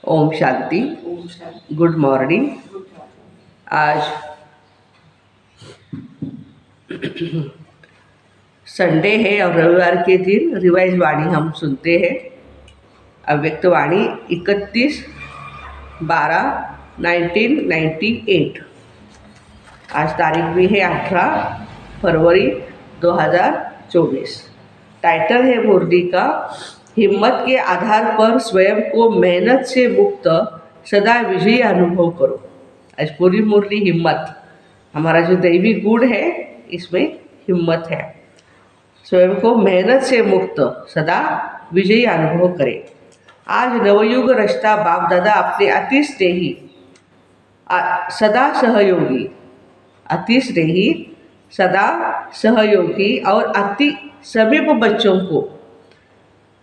ओम Shanti. Om Shanti. Good morning. Good morning. आज Sunday है और रविवार के दिन रिवाइज वाणी हम सुनते हैं। अव्यक्त वाणी 31/12/1998। आज तारीख भी है 18 फरवरी 2024। टाइटल है मुरली का, हिम्मत के आधार पर स्वयं को मेहनत से मुक्त सदा विजयी अनुभव करो। आज पूरी मुरली हिम्मत, हमारा जो दैवी गुण है इसमें हिम्मत है। स्वयं को मेहनत से मुक्त सदा विजयी अनुभव करें। आज नवयुग रचता बाप दादा अपने अति स्नेही सदा सहयोगी, अति स्नेही सदा सहयोगी और अति समीप बच्चों को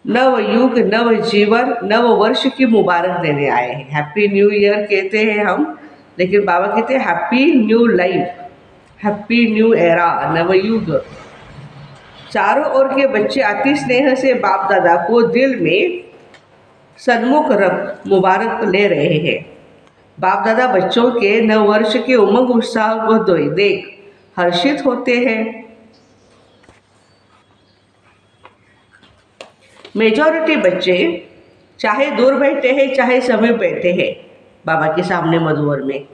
नव युग, नव जीवन, नव वर्ष की मुबारक देने आए हैं। हैप्पी न्यू ईयर कहते हैं हम, लेकिन बाबा कहते हैं happy new life, happy new era, नवयुग। चारों ओर के बच्चे अति स्नेह से बाप दादा को दिल में सन्मुख रख मुबारक ले रहे हैं। बाप दादा बच्चों के नव वर्ष के उमंग उत्साह को देख हर्षित होते हैं। मेजॉरिटी बच्चे चाहे दूर बैठे हैं चाहे समीप बैठे हैं बाबा के सामने मधुवर में,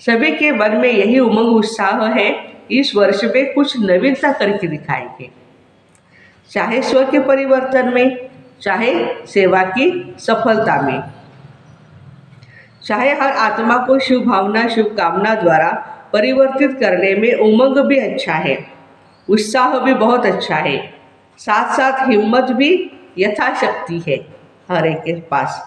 सभी के मन में यही उमंग उत्साह है, इस वर्ष में कुछ नवीनता करके दिखाएंगे। चाहे स्व के परिवर्तन में, चाहे सेवा की सफलता में, चाहे हर आत्मा को शुभ भावना शुभकामना द्वारा परिवर्तित करने में उमंग भी अच्छा है, उत्साह भी बहुत अच्छा है, साथ साथ हिम्मत भी यथाशक्ति है हर एक के पास।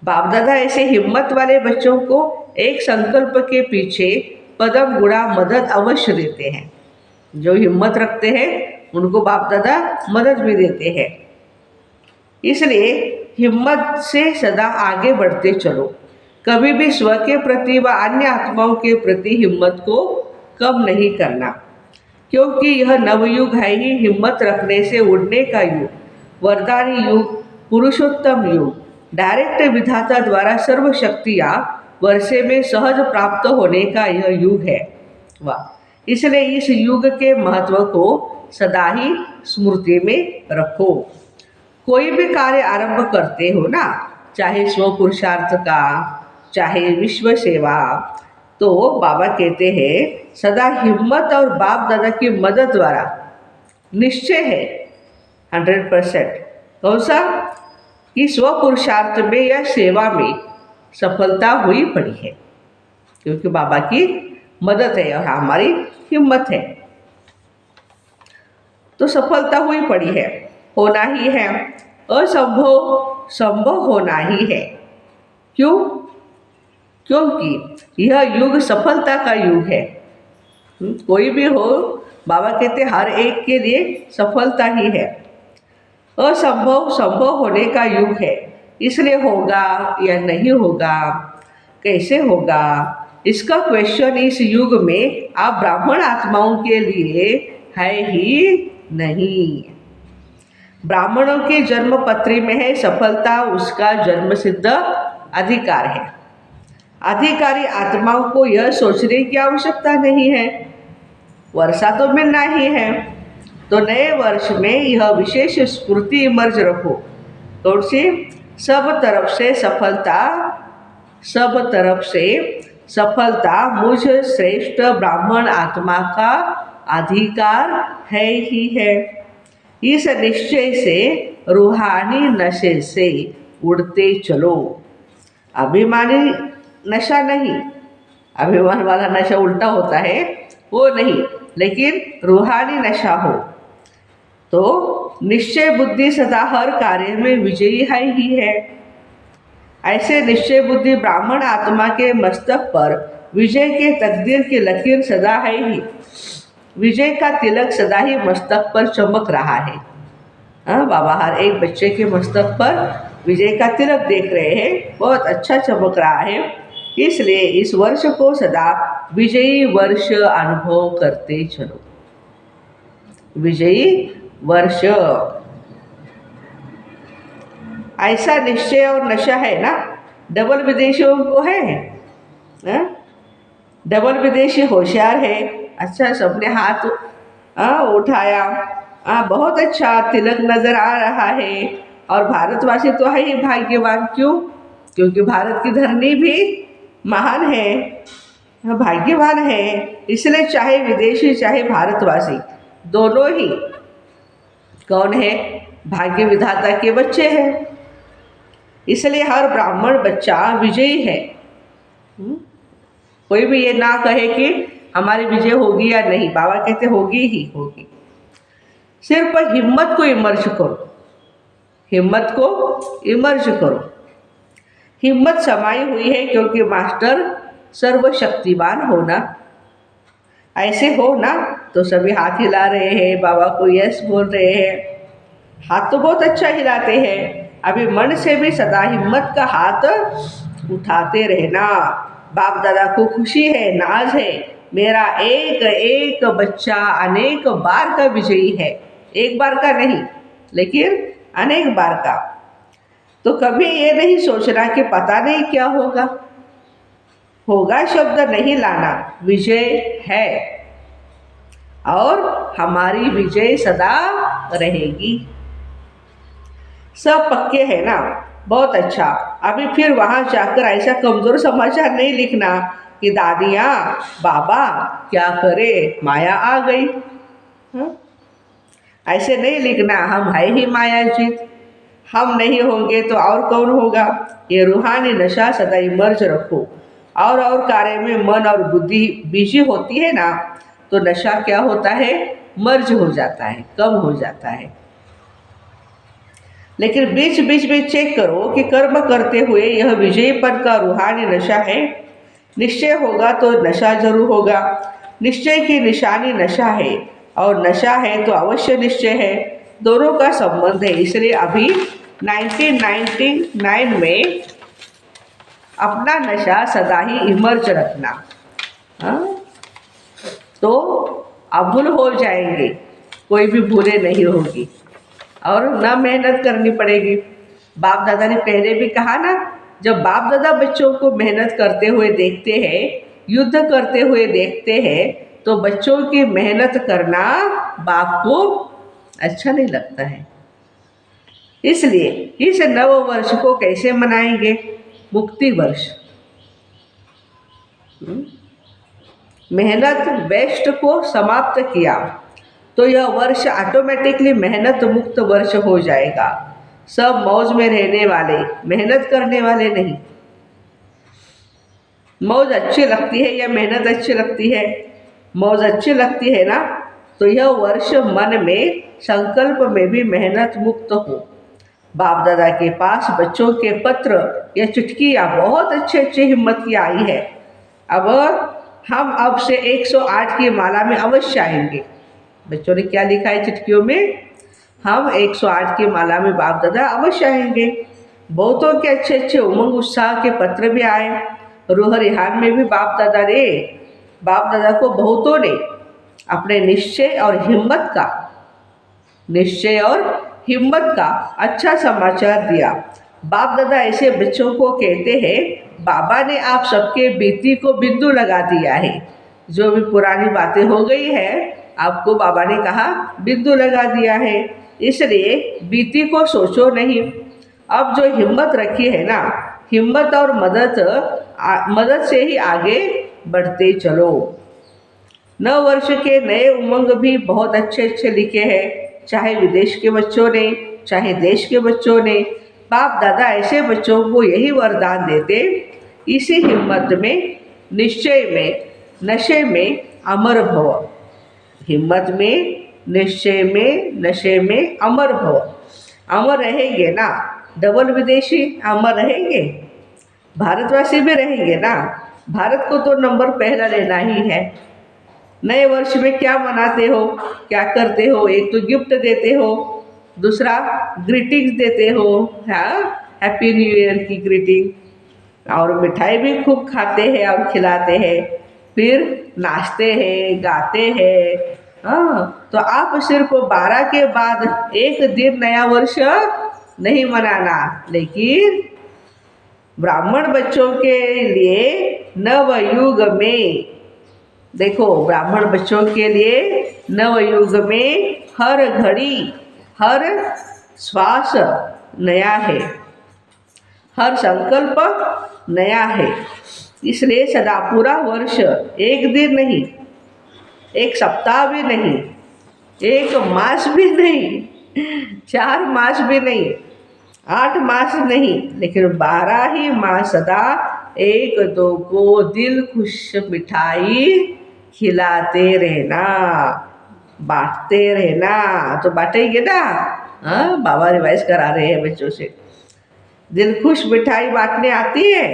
बाप दादा ऐसे हिम्मत वाले बच्चों को एक संकल्प के पीछे पदम गुणा मदद अवश्य देते हैं। जो हिम्मत रखते हैं उनको बाप दादा मदद भी देते हैं। इसलिए हिम्मत से सदा आगे बढ़ते चलो। कभी भी स्व के प्रति व अन्य आत्माओं के प्रति हिम्मत को कम नहीं करना, क्योंकि यह नवयुग है ही हिम्मत रखने से उड़ने का युग, वरदानी युग, पुरुषोत्तम युग, डायरेक्ट विधाता द्वारा सर्व शक्तियाँ वर्षे में सहज प्राप्त होने का यह युग है। वाह! इसलिए इस युग के महत्व को सदा ही स्मृति में रखो। कोई भी कार्य आरंभ करते हो ना, चाहे स्व पुरुषार्थ का, चाहे विश्व सेवा, तो बाबा कहते हैं सदा हिम्मत और बाप दादा की मदद द्वारा निश्चय है 100%। कौन सा? कि स्व पुरुषार्थ में या सेवा में सफलता हुई पड़ी है, क्योंकि बाबा की मदद है और हमारी हिम्मत है, तो सफलता हुई पड़ी है, होना ही है। असंभव संभव होना ही है। क्यों? क्योंकि यह युग सफलता का युग है। कोई भी हो, बाबा कहते हर एक के लिए सफलता ही है। असंभव संभव होने का युग है, इसलिए होगा या नहीं होगा, कैसे होगा, इसका क्वेश्चन इस युग में आप ब्राह्मण आत्माओं के लिए है ही नहीं। ब्राह्मणों की जन्म पत्री में है सफलता, उसका जन्म सिद्ध अधिकार है। अधिकारी आत्माओं को यह सोचने की आवश्यकता नहीं है, वर्षा तो मिलना ही है। तो नए वर्ष में यह विशेष स्फूर्ति इमर्ज रखो। कौन सी? सब तरफ से सफलता, सब तरफ से सफलता मुझ श्रेष्ठ ब्राह्मण आत्मा का अधिकार है ही है। इस निश्चय से रूहानी नशे से उड़ते चलो। अभिमानी नशा नहीं, अभिमान वाला नशा उल्टा होता है, वो नहीं, लेकिन रूहानी नशा हो तो निश्चय बुद्धि सदा हर कार्य में विजयी है ही है। ऐसे निश्चय बुद्धि ब्राह्मण आत्मा के मस्तक पर विजय के तकदीर की लकीर सदा है ही। विजय का तिलक सदा ही मस्तक पर चमक रहा है। बाबा हर एक बच्चे के मस्तक पर विजय का तिलक देख रहे हैं, बहुत अच्छा चमक रहा है। इसलिए इस वर्ष को सदा विजयी वर्ष अनुभव करते चलो। विजयी वर्ष ऐसा निश्चय और नशा है ना, डबल विदेशियों को है, हाँ? डबल विदेशी होशियार है। अच्छा, सबने हाथ उठाया। बहुत अच्छा, तिलक नजर आ रहा है। और भारतवासी तो है ही भाग्यवान। क्यों? क्योंकि भारत की धरनी भी महान है, भाग्यवान है। इसलिए चाहे विदेशी चाहे भारतवासी, दोनों ही कौन है? भाग्य विधाता के बच्चे हैं। इसलिए हर ब्राह्मण बच्चा विजयी है। हम्म? कोई भी ये ना कहे कि हमारी विजय होगी या नहीं, बाबा कहते होगी ही होगी। सिर्फ हिम्मत को इमर्ज करो, हिम्मत को इमर्ज करो। हिम्मत समाई हुई है क्योंकि मास्टर सर्वशक्तिमान होना। ऐसे हो ना तो सभी हाथ हिला रहे हैं, बाबा को यस बोल रहे हैं। हाथ तो बहुत अच्छा हिलाते हैं। अभी मन से भी सदा हिम्मत का हाथ उठाते रहना। बाप दादा को खुशी है, नाज है, मेरा एक एक बच्चा अनेक बार का विजयी है। एक बार का नहीं, लेकिन अनेक बार का। तो कभी ये नहीं सोचना कि पता नहीं क्या होगा। होगा शब्द नहीं लाना, विजय है और हमारी विजय सदा रहेगी। सब पक्के है ना? बहुत अच्छा। अभी फिर वहां जाकर ऐसा कमजोर समाचार नहीं लिखना कि दादियाँ बाबा क्या करे, माया आ गई। हाँ? ऐसे नहीं लिखना, हम है ही माया जीत। हम नहीं होंगे तो और कौन होगा? ये रूहानी नशा सदा इमर्ज रखो। और कार्य में मन और बुद्धि बिजी होती है ना, तो नशा क्या होता है? मर्ज हो जाता है, कम हो जाता है। लेकिन बीच बीच में चेक करो कि कर्म करते हुए यह विजयपन का रूहानी नशा है। निश्चय होगा तो नशा जरूर होगा। निश्चय की निशानी नशा है, और नशा है तो अवश्य निश्चय है। दोनों का संबंध है। इसलिए अभी 1999 में अपना नशा सदा ही इमर्ज रखना। हाँ? तो अभूल हो जाएंगे, कोई भी भूले नहीं होगी और ना मेहनत करनी पड़ेगी। बाप दादा ने पहले भी कहा ना, जब बाप दादा बच्चों को मेहनत करते हुए देखते हैं, युद्ध करते हुए देखते हैं, तो बच्चों की मेहनत करना बाप को अच्छा नहीं लगता है। इसलिए इस नव वर्ष को कैसे मनाएंगे? मुक्ति वर्ष। मेहनत वेस्ट को समाप्त किया तो यह वर्ष ऑटोमेटिकली मेहनत मुक्त वर्ष हो जाएगा। सब मौज में रहने वाले, मेहनत करने वाले नहीं। मौज अच्छी लगती है या मेहनत अच्छी लगती है? मौज अच्छी लगती है ना, तो यह वर्ष मन में संकल्प में भी मेहनत मुक्त हो। बाप दादा के पास बच्चों के पत्र या चिट्ठियाँ बहुत अच्छे अच्छे हिम्मत की आई है। अब हम अब से 108 की माला में अवश्य आएंगे। बच्चों ने क्या लिखा है चिट्ठियों में? हम 108 की माला में बाप दादा अवश्य आएंगे। बहुतों के अच्छे अच्छे उमंग उत्साह के पत्र भी आए। रूह रिहान में भी बाप दादा को बहुतों ने अपने निश्चय और हिम्मत का अच्छा समाचार दिया। बाप दादा ऐसे बच्चों को कहते हैं, बाबा ने आप सबके बीती को बिंदु लगा दिया है। जो भी पुरानी बातें हो गई है, आपको बाबा ने कहा बिंदु लगा दिया है। इसलिए बीती को सोचो नहीं। अब जो हिम्मत रखी है ना, हिम्मत और मदद से ही आगे बढ़ते चलो। नव वर्ष के नए उमंग भी बहुत अच्छे अच्छे लिखे हैं, चाहे विदेश के बच्चों ने चाहे देश के बच्चों ने। बाप दादा ऐसे बच्चों को यही वरदान देते, इसी हिम्मत में, निश्चय में, नशे में अमर भव। हिम्मत में, निश्चय में, नशे में अमर भव। अमर रहेंगे ना? डबल विदेशी अमर रहेंगे, भारतवासी भी रहेंगे ना। भारत को तो नंबर पहला लेना ही है। नए वर्ष में क्या मनाते हो, क्या करते हो? एक तो गिफ्ट देते हो, दूसरा ग्रीटिंग्स देते हो। हाँ, हैप्पी न्यू ईयर की ग्रीटिंग। और मिठाई भी खूब खाते हैं और खिलाते हैं, फिर नाचते हैं, गाते हैं। हाँ, तो आप सिर्फ 12 के बाद एक दिन नया वर्ष नहीं मनाना, लेकिन ब्राह्मण बच्चों के लिए नवयुग में, देखो ब्राह्मण बच्चों के लिए नवयुग में हर घड़ी हर श्वास नया है, हर संकल्प नया है। इसलिए सदा पूरा वर्ष, एक दिन नहीं, एक सप्ताह भी नहीं, एक मास भी नहीं, 4 मास भी नहीं, 8 मास नहीं, लेकिन 12 ही मास सदा एक दो को दिल खुश मिठाई खिलाते रहना, बांटते रहना। तो बांटेंगे ना? हाँ, बाबा रिवाइज करा रहे हैं बच्चों से। दिल खुश मिठाई बांटने आती है,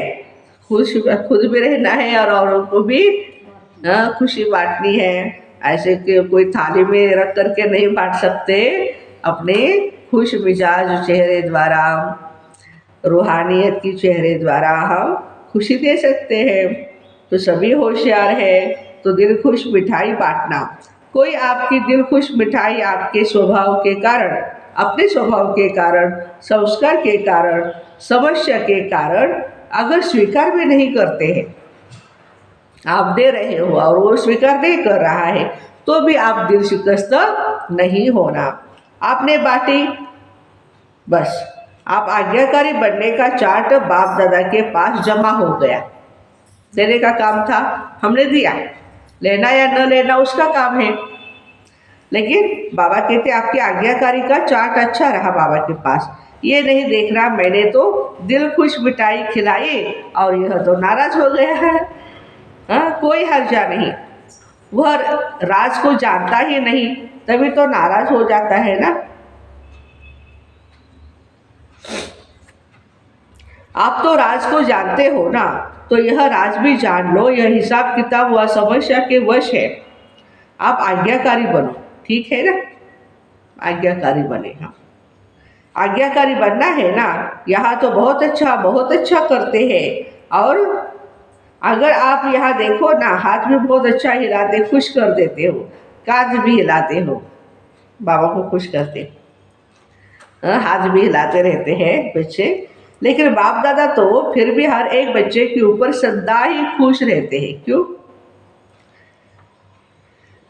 खुश खुद भी रहना है और औरों को भी खुशी बांटनी है। ऐसे कि कोई थाली में रख करके नहीं बांट सकते, अपने खुश मिजाज चेहरे द्वारा, रूहानियत की चेहरे द्वारा हम खुशी दे सकते हैं। तो सभी होशियार है तो दिल खुश मिठाई बांटना। कोई आपकी दिल खुश मिठाई आपके स्वभाव के कारण, अपने स्वभाव के कारण, संस्कार के कारण, समस्या के कारण अगर स्वीकार भी नहीं करते हैं, आप दे रहे हो और वो स्वीकार नहीं कर रहा है, तो भी आप दिल शिकस्त नहीं होना। आपने बांटी, बस आप आज्ञाकारी बनने का चार्ट बाप दादा के पास जमा हो गया। देने का काम था, हमने दिया, लेना या न लेना उसका काम है। लेकिन बाबा कहते आपकी आज्ञाकारी का चार्ट अच्छा रहा बाबा के पास। ये नहीं देखना मैंने तो दिल खुश मिठाई खिलाई और यह तो नाराज हो गया है। कोई हर्जा नहीं, वह राज को जानता ही नहीं, तभी तो नाराज हो जाता है ना। आप तो राज को जानते हो ना, तो यह राज भी जान लो, यह हिसाब किताब व समस्या के वश है। आप आज्ञाकारी बनो, ठीक है ना? आज्ञाकारी बने। हाँ, आज्ञाकारी बनना है ना। यहाँ तो बहुत अच्छा करते हैं, और अगर आप यहाँ देखो ना, हाथ भी बहुत अच्छा हिलाते, खुश कर देते हो, काज भी हिलाते हो, बाबा को खुश करते, हाथ भी हिलाते रहते हैं बच्चे। लेकिन बाप दादा तो फिर भी हर एक बच्चे के ऊपर सदा ही खुश रहते हैं। क्यों?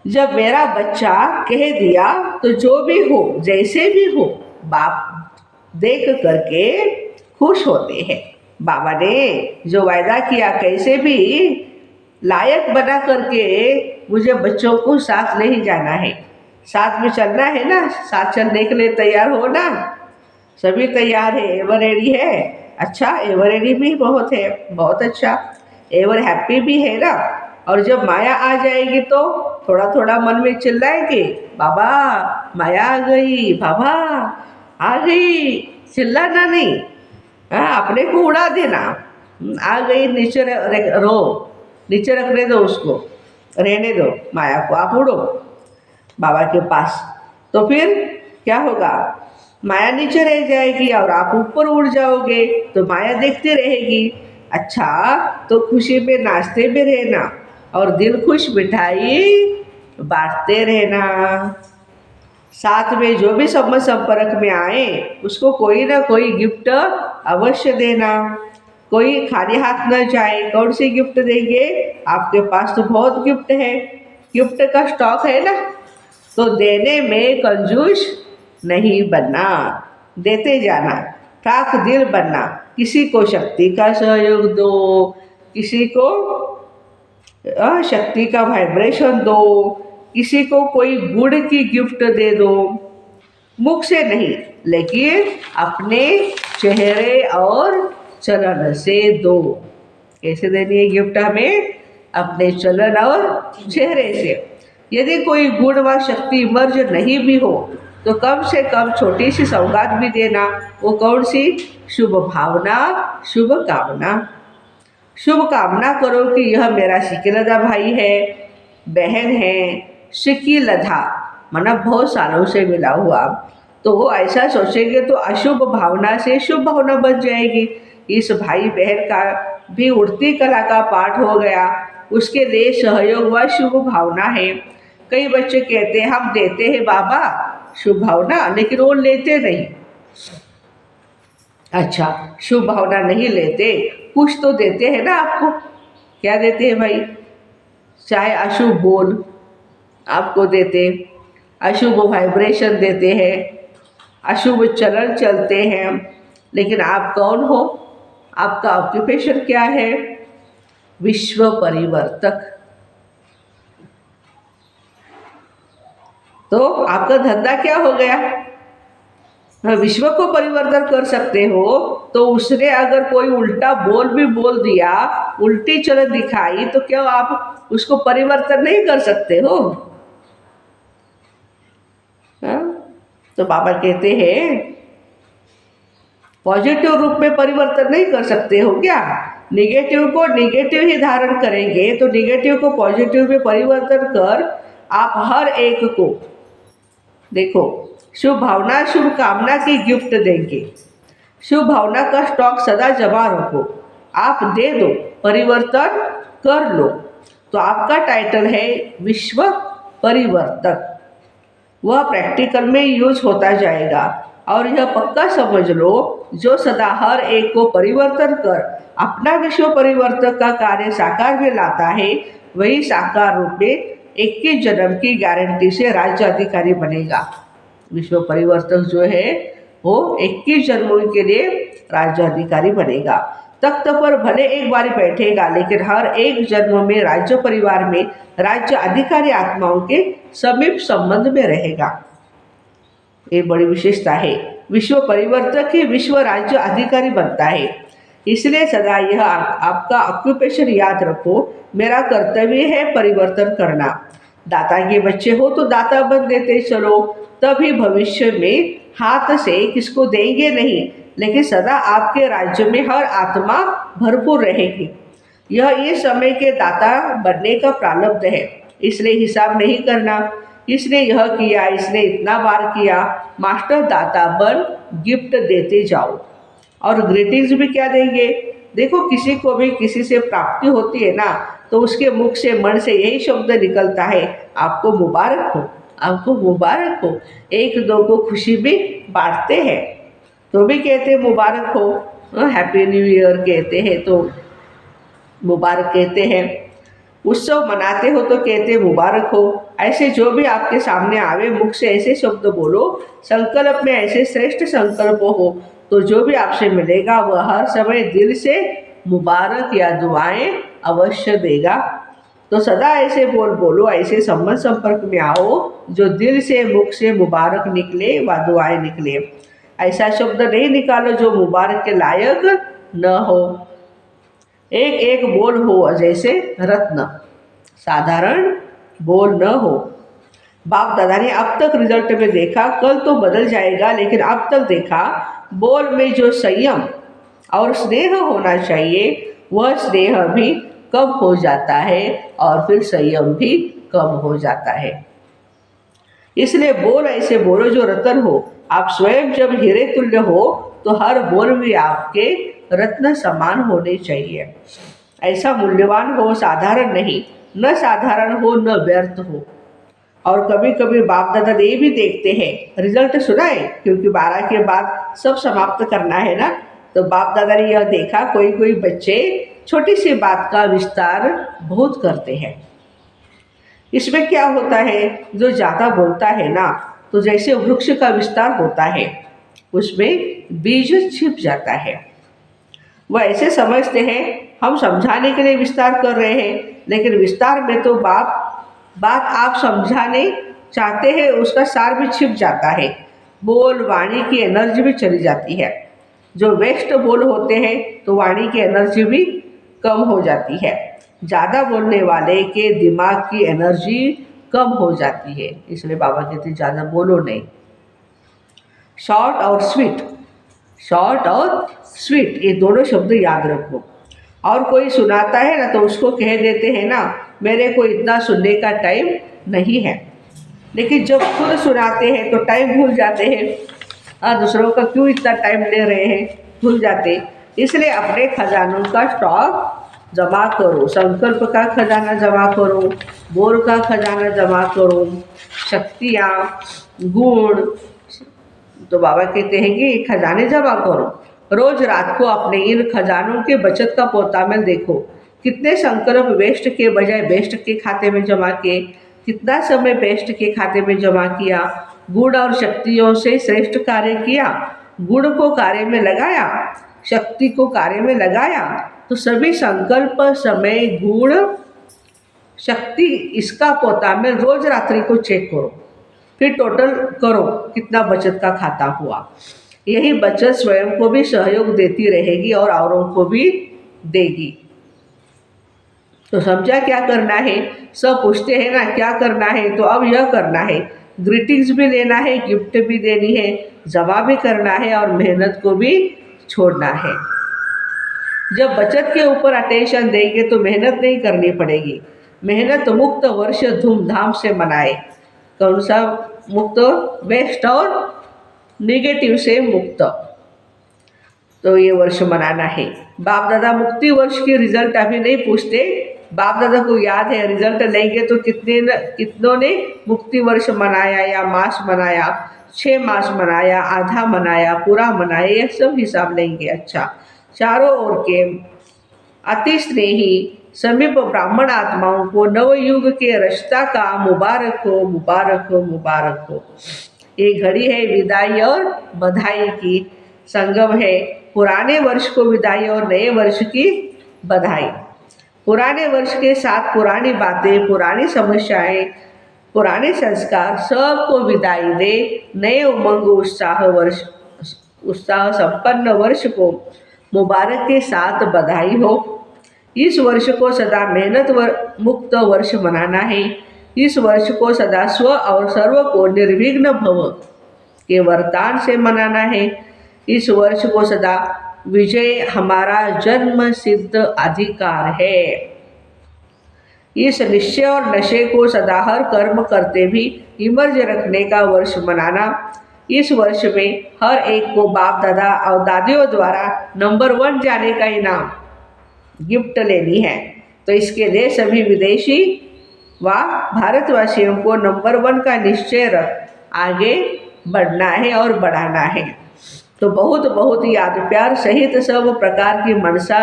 जब मेरा बच्चा कह दिया तो जो भी हो, जैसे भी हो, बाप देख करके खुश होते हैं। बाबा ने जो वायदा किया, कैसे भी लायक बना करके मुझे बच्चों को साथ ले ही जाना है, साथ में चलना है ना, साथ चलने के लिए तैयार हो ना। सभी तैयार है, एवर रेडी है। अच्छा, एवर रेडी भी बहुत है, बहुत अच्छा, एवर हैप्पी भी है ना। और जब माया आ जाएगी तो थोड़ा थोड़ा मन में चिल्लाएंगे, बाबा माया आ गई, बाबा आ गई, चिल्लाना नहीं, अपने को उड़ा देना। आ गई, नीचे रो, नीचे रखने दो, उसको रहने दो, माया को आप उड़ो बाबा के पास। तो फिर क्या होगा? माया नीचे रह जाएगी और आप ऊपर उड़ जाओगे, तो माया देखते रहेगी। अच्छा, तो खुशी में नाचते भी रहना और दिल खुश मिठाई बांटते रहना। साथ में जो भी संपर्क में आए उसको कोई ना कोई गिफ्ट अवश्य देना। कोई खाली हाथ न जाए। कौन सी गिफ्ट देंगे? आपके पास तो बहुत गिफ्ट है, गिफ्ट का स्टॉक है ना, तो देने में कंजूस नहीं बनना, देते जाना, ठाक दिल बनना। किसी को शक्ति का सहयोग दो, किसी को शक्ति का वाइब्रेशन दो, किसी को कोई गुड़ की गिफ्ट दे दो। मुख से नहीं, लेकिन अपने चेहरे और चलन से दो। कैसे देनी है गिफ्ट हमें? अपने चलन और चेहरे से। यदि कोई गुण व शक्ति मर्ज नहीं भी हो तो कम से कम छोटी सी सौगात भी देना। वो कौन सी? शुभ भावना, शुभ कामना। शुभ कामना करो कि यह मेरा शिकीलधा भाई है, बहन है, शिकीलधा मतलब बहुत सालों से मिला हुआ। तो वो ऐसा सोचेंगे तो अशुभ भावना से शुभ भावना बन जाएगी। इस भाई बहन का भी उड़ती कला का पाठ हो गया, उसके लिए सहयोग व शुभ भावना है। कई बच्चे कहते हैं हम देते हैं बाबा शुभ भावना, लेकिन वो लेते नहीं। अच्छा, शुभ भावना नहीं लेते, कुछ तो देते हैं ना आपको। क्या देते हैं भाई? चाहे अशुभ बोल आपको देते, अशुभ वाइब्रेशन देते हैं, अशुभ चलन चलते हैं। लेकिन आप कौन हो? आपका ऑक्यूपेशन क्या है? विश्व परिवर्तक। तो आपका धंधा क्या हो गया? विश्व को परिवर्तन कर सकते हो, तो उसने अगर कोई उल्टा बोल भी बोल दिया, उल्टी चलन दिखाई, तो क्या आप उसको परिवर्तन नहीं कर सकते हो? हाँ? तो बाबा कहते हैं पॉजिटिव रूप में परिवर्तन नहीं कर सकते हो क्या? निगेटिव को निगेटिव ही धारण करेंगे, तो निगेटिव को पॉजिटिव में परिवर्तन कर आप हर एक को देखो, शुभ भावना शुभ कामना की गिफ्ट देंगे। शुभ भावना का स्टॉक सदा जमा रखो, आप दे दो, परिवर्तन कर लो, तो आपका टाइटल है विश्व परिवर्तक। वह प्रैक्टिकल में यूज होता जाएगा। और यह पक्का समझ लो, जो सदा हर एक को परिवर्तन कर अपना विश्व परिवर्तक का कार्य साकार में लाता है, वही साकार रूप में 21 जन्म की गारंटी से राज्य अधिकारी बनेगा। विश्व परिवर्तक जो है वो 21 जन्मों के लिए राज्य अधिकारी बनेगा। तख्त पर भले एक बार बैठेगा, लेकिन हर एक जन्म में राज्य परिवार में राज्य अधिकारी आत्माओं के समीप संबंध में रहेगा। ये बड़ी विशेषता है। विश्व परिवर्तक ही विश्व राज्य अधिकारी बनता है। इसलिए सदा यह आपका ऑक्यूपेशन याद रखो, मेरा कर्तव्य है परिवर्तन करना। दाता के बच्चे हो तो दाता बन देते चलो, तभी भविष्य में हाथ से किसको देंगे नहीं, लेकिन सदा आपके राज्य में हर आत्मा भरपूर रहेगी। यह इस समय के दाता बनने का प्रारब्ध है, इसलिए हिसाब नहीं करना, इसने यह किया, इसने इतना बार किया। मास्टर दाता बन गिफ्ट देते जाओ। और ग्रीटिंग्स भी क्या देंगे? देखो, किसी को भी किसी से प्राप्ति होती है ना, तो उसके मुख से मन से यही शब्द निकलता है, आपको मुबारक हो, आपको मुबारक हो। एक दो को खुशी भी बांटते हैं तो भी कहते हैं मुबारक हो, हैप्पी न्यू ईयर कहते हैं तो मुबारक कहते हैं। उत्सव मनाते हो तो कहते मुबारक हो। ऐसे जो भी आपके सामने आवे, मुख से ऐसे शब्द बोलो, संकल्प में ऐसे श्रेष्ठ संकल्प हो, तो जो भी आपसे मिलेगा वह हर समय दिल से मुबारक या दुआएं अवश्य देगा। तो सदा ऐसे बोलो, ऐसे संबंध संपर्क में आओ जो दिल से मुख से मुबारक निकले व दुआएं निकले। ऐसा शब्द नहीं निकालो जो मुबारक के लायक न हो। एक एक बोल हो जैसे रत्न, साधारण बोल न हो। बाप दादा ने अब तक रिजल्ट में देखा, कल तो बदल जाएगा, लेकिन अब तक देखा बोल में जो संयम और स्नेह होना चाहिए, वह स्नेह भी कम हो जाता है और फिर संयम भी कम हो जाता है। इसलिए बोल ऐसे बोलो जो रत्न हो। आप स्वयं जब हीरे तुल्य हो, तो हर बोल भी आपके रत्न समान होने चाहिए। ऐसा मूल्यवान हो, साधारण नहीं, न साधारण हो न व्यर्थ हो। और कभी कभी बाप दादा ये भी देखते हैं, रिजल्ट सुनाए, क्योंकि 12 के बाद सब समाप्त करना है ना। तो बाप दादा ने यह देखा, कोई कोई बच्चे छोटी सी बात का विस्तार बहुत करते हैं। इसमें क्या होता है, जो ज़्यादा बोलता है ना, तो जैसे वृक्ष का विस्तार होता है, उसमें बीज छिप जाता है। वह ऐसे समझते हैं हम समझाने के लिए विस्तार कर रहे हैं, लेकिन विस्तार में तो बात आप समझाने चाहते हैं उसका सार भी छिप जाता है। बोल वाणी की एनर्जी भी चली जाती है। जो वेस्ट बोल होते हैं तो वाणी की एनर्जी भी कम हो जाती है। ज़्यादा बोलने वाले के दिमाग की एनर्जी कम हो जाती है। इसलिए बाबा कहते हैं ज़्यादा बोलो नहीं। शॉर्ट और स्वीट, शॉर्ट और स्वीट, ये दोनों शब्द याद रखो। और कोई सुनाता है ना, तो उसको कह देते हैं ना, मेरे को इतना सुनने का टाइम नहीं है। लेकिन जब खुद सुनाते हैं तो टाइम भूल जाते हैं। दूसरों का क्यों इतना टाइम ले रहे हैं, भूल जाते। इसलिए अपने खजानों का स्टॉक जमा करो। संकल्प का खजाना जमा करो, बोल का खजाना जमा करो, शक्तियाँ, गुण। तो बाबा कहते हैं कि खजाने जमा करो। रोज रात को अपने इन खजानों के बचत का पोतामेल देखो। कितने संकल्प वेस्ट के बजाय बेस्ट के खाते में जमा किए, कितना समय बेस्ट के खाते में जमा किया, गुण और शक्तियों से श्रेष्ठ कार्य किया, गुण को कार्य में लगाया, शक्ति को कार्य में लगाया। तो सभी संकल्प, समय, गुण, शक्ति, इसका पोतामेल रोज रात्रि को चेक करो, फिर टोटल करो कितना बचत का खाता हुआ। यही बचत स्वयं को भी सहयोग देती रहेगी और औरों को भी देगी। तो समझा क्या करना है? सब पूछते हैं ना क्या करना है, तो अब यह करना है, ग्रीटिंग्स भी लेना है, गिफ्ट भी देनी है, जमा भी करना है और मेहनत को भी छोड़ना है। जब बचत के ऊपर अटेंशन देंगे तो मेहनत नहीं करनी पड़ेगी। मेहनत मुक्त वर्ष धूमधाम से मनाए। कौन सा मुक्त? वेस्ट और निगेटिव से मुक्त। तो ये वर्ष मनाना है। बाप दादा मुक्ति वर्ष की रिजल्ट अभी नहीं पूछते। बाप दादा को याद है, रिजल्ट लेंगे तो कितनों ने मुक्ति वर्ष मनाया या मास मनाया, 6 मास मनाया, आधा मनाया, पूरा मनाया, ये सब हिसाब लेंगे। अच्छा, चारों ओर के अति स्नेही समीप ब्राह्मण आत्माओं को नवयुग के रश्ता का मुबारक हो, मुबारक हो, मुबारक हो। ये घड़ी है विदाई और बधाई की, संगम है पुराने वर्ष को विदाई और नए वर्ष की बधाई। पुराने वर्ष के साथ पुरानी बातें, पुरानी समस्याएं, पुराने संस्कार सबको विदाई दे। नए उमंग उत्साह संपन्न वर्ष को मुबारक के साथ बधाई हो। इस वर्ष को सदा मेहनत मुक्त वर्ष मनाना है। इस वर्ष को सदा स्व और सर्व को निर्विघ्न भव के वरदान से मनाना है। इस वर्ष को सदा विजय हमारा जन्म सिद्ध अधिकार है। इस निश्चय और नशे को सदा हर कर्म करते भी इमर्ज रखने का वर्ष मनाना। इस वर्ष में हर एक को बाप दादा और दादियों द्वारा नंबर 1 जाने का इनाम गिफ्ट लेनी है। तो इसके लिए सभी विदेशी व भारतवासियों को नंबर 1 का निश्चय रख आगे बढ़ना है और बढ़ाना है। तो बहुत बहुत याद प्यार सहित सब प्रकार की मनसा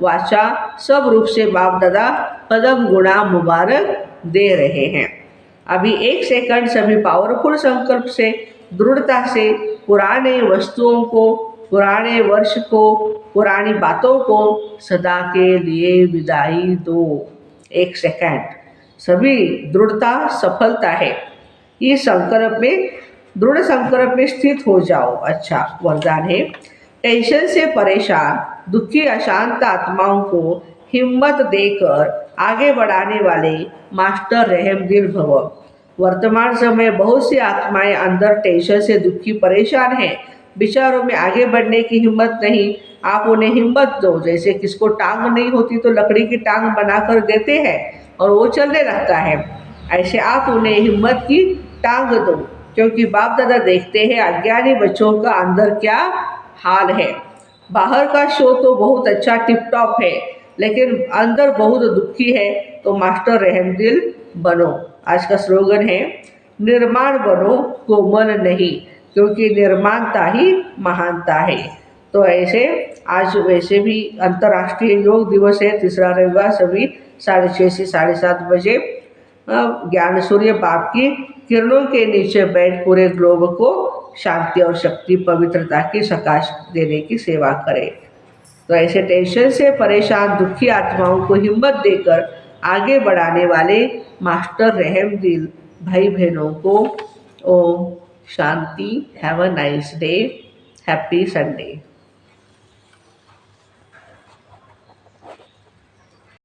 वाचा सब रूप से बाप दादा पदम गुणा मुबारक दे रहे हैं। अभी 1 सेकंड सभी पावरफुल संकल्प से, दृढ़ता से पुराने वस्तुओं को, पुराने वर्ष को, पुरानी बातों को सदा के लिए विदाई दो। 1 सेकंड सभी दृढ़ता सफलता है। इस संकल्प में, दृढ़ संकल्प में स्थित हो जाओ। अच्छा वरदान है, टेंशन से परेशान दुखी अशांत आत्माओं को हिम्मत देकर आगे बढ़ाने वाले मास्टर रहम दिल भव। वर्तमान समय बहुत सी आत्माएं अंदर टेंशन से दुखी परेशान हैं, विचारों में आगे बढ़ने की हिम्मत नहीं। आप उन्हें हिम्मत दो। जैसे किसको टांग नहीं होती तो लकड़ी की टांग बनाकर देते हैं और वो चलने लगता है, ऐसे आप उन्हें हिम्मत की टांग दो। क्योंकि बाप दादा देखते हैं अज्ञानी बच्चों का अंदर क्या हाल है। बाहर का शो तो बहुत अच्छा टिप टॉप है, लेकिन अंदर बहुत दुखी है। तो मास्टर रहम दिल बनो। आज का स्लोगन है, निर्माण बनो कोमल नहीं, क्योंकि निर्माणता ही महानता है। तो ऐसे आज वैसे भी अंतर्राष्ट्रीय योग दिवस है, तीसरा रविवार, सभी 6:30 से 7:30 बजे ज्ञान सूर्य बाप की किरणों के नीचे बैठ पूरे ग्लोब को शांति और शक्ति, पवित्रता की सकाश देने की सेवा करें। तो ऐसे टेंशन से परेशान दुखी आत्माओं को हिम्मत देकर आगे बढ़ाने वाले मास्टर रहम दिल भाई बहनों को Om Shanti. Have a nice day. Happy Sunday.